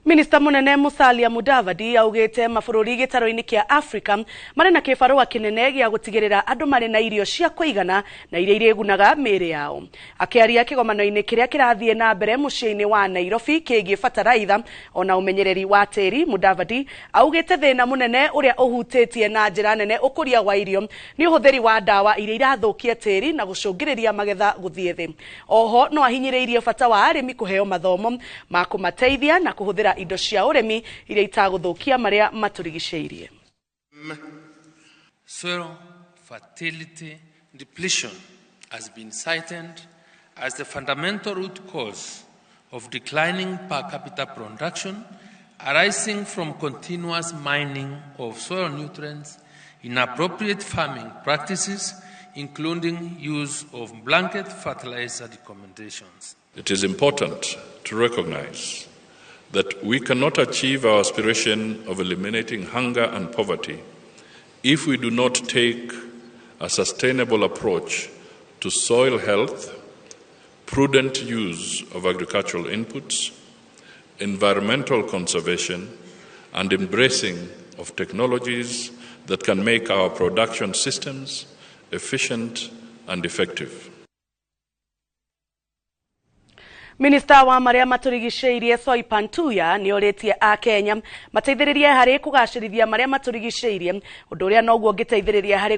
Minister munene Musalia Mudavadi augite mabũrũri gĩtarũ-inĩ kĩa Africa marĩ na kĩbarũa kĩnene gĩa gũtigĩrĩra andũ marĩ na irio cia kũigana na iria irĩgunaga mĩĩrĩ yao. Akĩaria kĩgomano-inĩ kĩrĩa kĩrathiĩ na mbere mũciĩ-inĩ wa Nairobi kĩgiĩ bataraitha ona ũmenyereri wa tĩri, Mudavadi augite thĩna mũnene ũrĩa ũhutĩtie na njĩra nene ũkũria wa irio nĩ ũhũthĩri wa ndawa iria irathũkia tĩri na gũcũngĩrĩria magetha gũthiĩ thĩ. Oho no ahinyĩrĩirie bata wa arĩmi kũheo mathomo ma kũmateithia na kũhũthĩra indo cia ũrĩmi iria itagũthũkia marĩa matũrigicĩirie. Soil fertility depletion has been cited as the fundamental root cause of declining per capita production arising from continuous mining of soil nutrients, inappropriate farming practices, including use of blanket fertilizer recommendations. It is important to recognize that we cannot achieve our aspiration of eliminating hunger and poverty if we do not take a sustainable approach to soil health, prudent use of agricultural inputs, environmental conservation, and embracing of technologies that can make our production systems efficient and effective. Minister wa marĩa matũrigicĩirie Soipan Tuya nĩ orĩtie a Kenya mateithĩrĩrie harĩ kũgacĩrithia marĩa matũrigicĩirie ũndũ ũrĩa noguo ũngĩteithĩrĩria harĩ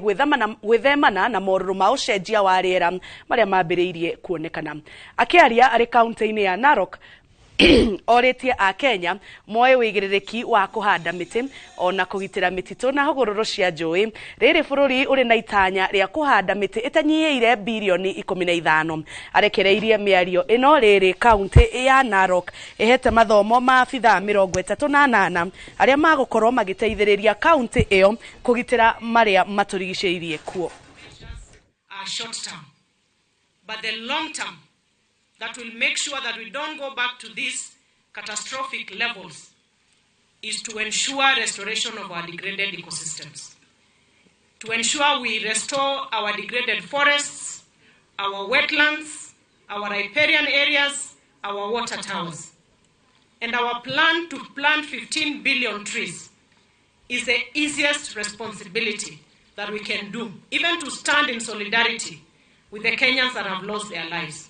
gwĩthemana na morũrũ ma ũcenjia wa rĩera marĩa mambĩrĩirie kuonekana. Akĩaria arĩ kaunti-inĩ ya Narok orĩtie a Kenya moe wĩigĩrĩrĩki wa kũhanda mĩtĩ ona kũgitĩra mĩtitũ na hũgũrũrũ cia njũĩ. Rĩrĩ bũrũri ũrĩ na itanya rĩa kũhanda mĩtĩ ĩtanyihiire bilioni 15. Arekereirie mĩario ĩno rĩrĩ kaunti ya Narok ĩhete mathomo ma abithaa 38 arĩa magũkorwo magĩteithĩrĩria kaunti ĩyo kũgitĩra marĩa matũrigicĩirie kuo. Short term, but the long term that will make sure that we don't go back to these catastrophic levels is to ensure restoration of our degraded ecosystems, to ensure we restore our degraded forests, our wetlands, our riparian areas, our water towers. And our plan to plant 15 billion trees is the easiest responsibility that we can do, even to stand in solidarity with the Kenyans that have lost their lives.